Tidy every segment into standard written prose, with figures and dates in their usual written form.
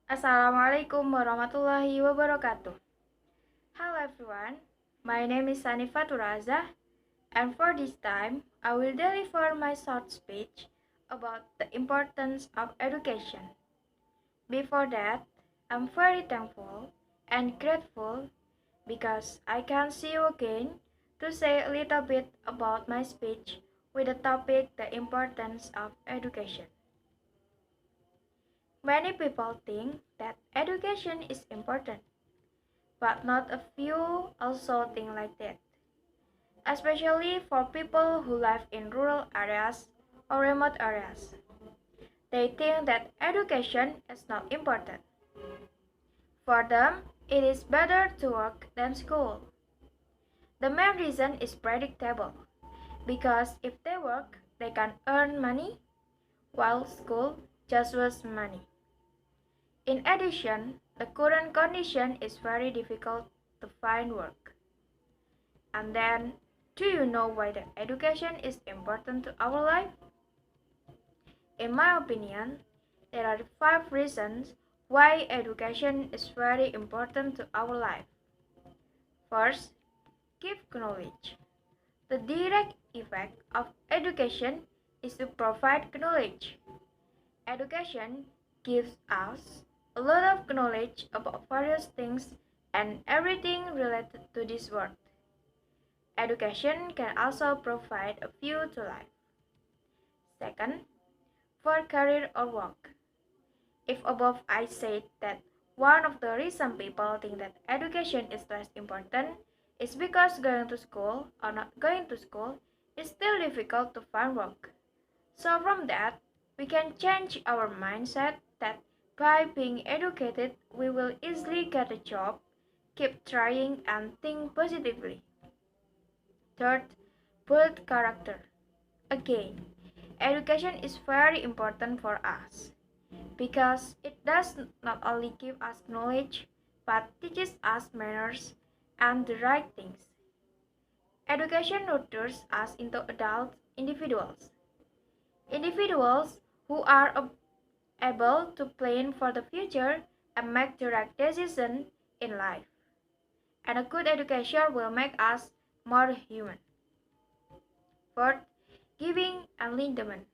Assalamualaikum warahmatullahi wabarakatuh. Hello everyone, my name is Sanifa Turaza, and for this time, I will deliver my short speech about the importance of education. Before that, I'm very thankful and grateful because I can see you again to say a little bit about my speech with the topic the importance of education. Many people think that education is important, but not a few also think like that, especially for people who live in rural areas or remote areas. They think that education is not important. For them, it is better to work than school. The main reason is predictable, because if they work, they can earn money, while school just wastes money. In addition, the current condition is very difficult to find work. And then, do you know why the education is important to our life? In my opinion, there are 5 reasons why education is very important to our life. First, give knowledge. The direct effect of education is to provide knowledge. Education gives us a lot of knowledge about various things and everything related to this world. Education can also provide a view to life. Second, for career or work. If above I said that one of the reasons people think that education is less important is because going to school or not going to school is still difficult to find work. So from that, we can change our mindset that by being educated, we will easily get a job, keep trying and think positively. Third, build character. Again, education is very important for us because it does not only give us knowledge but teaches us manners and the right things. Education nurtures us into adult individuals. Individuals who are able to plan for the future and make the right decision in life. And a good education will make us more human. Fourth, giving enlightenment.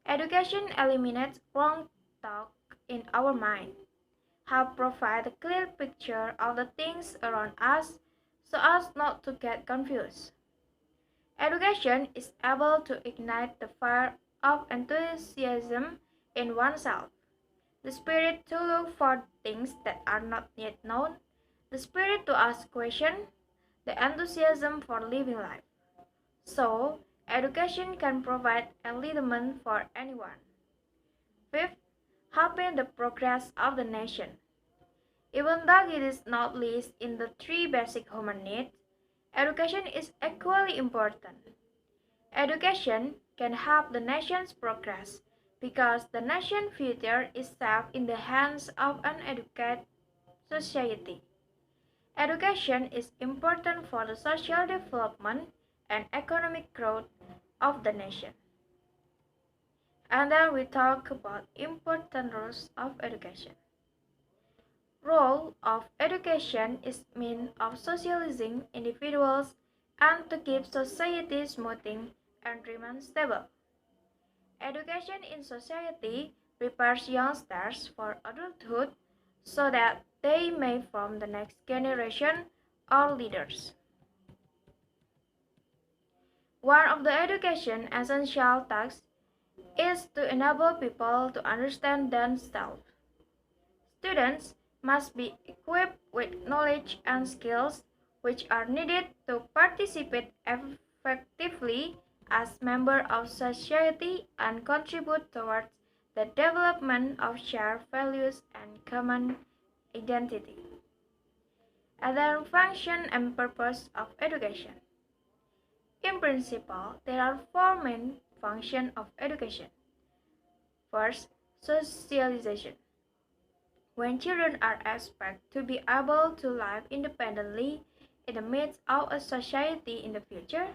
Education eliminates wrong talk in our mind, help provide a clear picture of the things around us so as not to get confused. Education is able to ignite the fire of enthusiasm in oneself, the spirit to look for things that are not yet known, the spirit to ask questions, the enthusiasm for living life. So, education can provide enlightenment for anyone. Fifth, helping the progress of the nation. Even though it is not listed in the 3 basic human needs, education is equally important. Education can help the nation's progress because the nation's future is safe in the hands of an educated society. Education is important for the social development and economic growth of the nation. And then we talk about important roles of education. Role of education is means of socializing individuals and to keep society smoothing and remain stable. Education in society prepares youngsters for adulthood so that they may form the next generation or leaders. One of the education essential tasks is to enable people to understand themselves. Students must be equipped with knowledge and skills which are needed to participate effectively as members of society and contribute towards the development of shared values and common identity. Other function and purpose of education. In principle, there are 4 main functions of education. First, socialization. When children are expected to be able to live independently in the midst of a society in the future,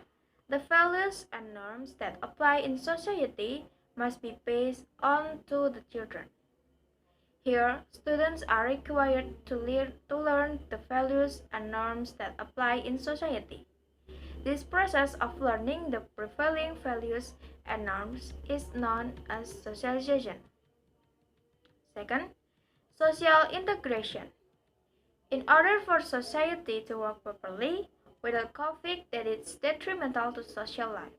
the values and norms that apply in society must be passed on to the children. Here, students are required to learn the values and norms that apply in society. This process of learning the prevailing values and norms is known as socialization. Second, social integration. In order for society to work properly without conflict that is detrimental to social life,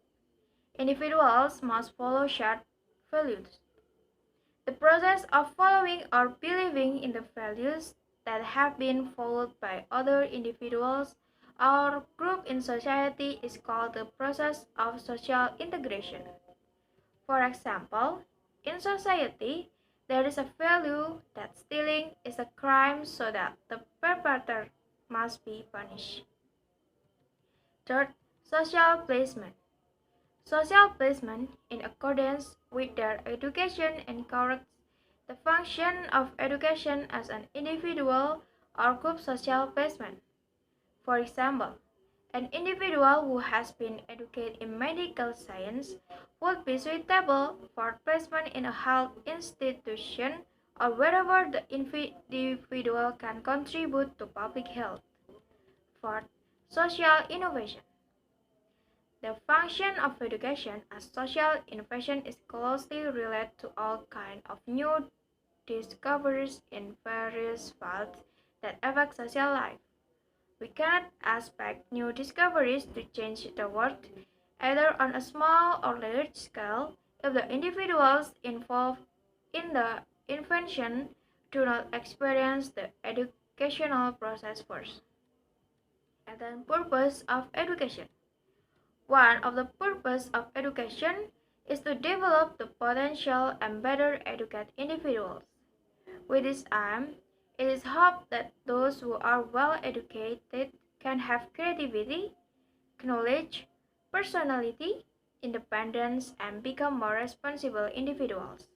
individuals must follow shared values. The process of following or believing in the values that have been followed by other individuals or groups in society is called the process of social integration. For example, in society, there is a value that stealing is a crime so that the perpetrator must be punished. Third, social placement. Social placement, in accordance with their education, encourages the function of education as an individual or group social placement. For example, an individual who has been educated in medical science would be suitable for placement in a health institution or wherever the individual can contribute to public health. Fourth, social innovation. The function of education as social innovation is closely related to all kinds of new discoveries in various fields that affect social life. We cannot expect new discoveries to change the world, either on a small or large scale, if the individuals involved in the invention do not experience the educational process first. And then purpose of education. One of the purposes of education is to develop the potential and better educate individuals. With this aim, it is hoped that those who are well educated can have creativity, knowledge, personality, independence, and become more responsible individuals.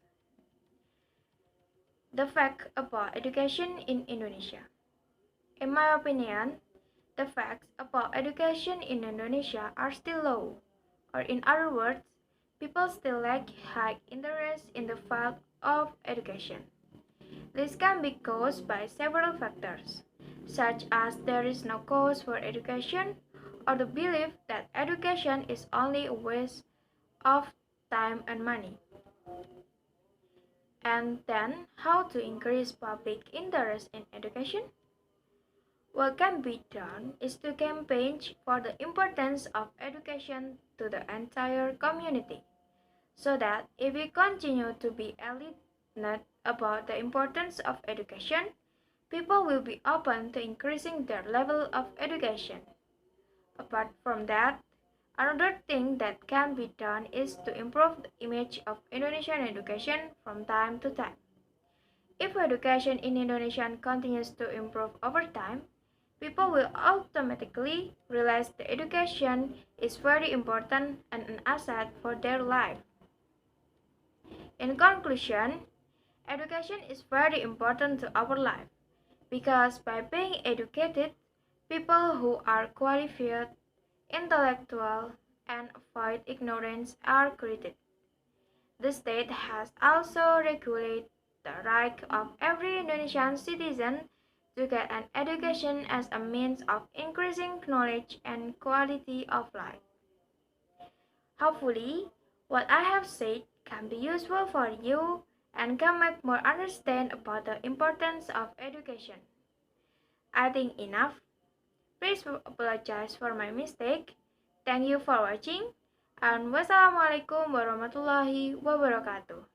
The fact about education in Indonesia. In my opinion, the facts about education in Indonesia are still low, or in other words, people still lack high interest in the field of education. This can be caused by several factors, such as there is no cause for education or the belief that education is only a waste of time and money. And then, how to increase public interest in education? What can be done is to campaign for the importance of education to the entire community, so that if we continue to be enlightened about the importance of education, people will be open to increasing their level of education. Apart from that, another thing that can be done is to improve the image of Indonesian education from time to time. If education in Indonesia continues to improve over time, people will automatically realize that education is very important and an asset for their life. In conclusion, education is very important to our life because by being educated, people who are qualified, intellectual, and avoid ignorance are created. The state has also regulated the right of every Indonesian citizen to get an education as a means of increasing knowledge and quality of life. Hopefully, what I have said can be useful for you and can make more understand about the importance of education. I think enough. Please apologize for my mistake. Thank you for watching and wassalamualaikum warahmatullahi wabarakatuh.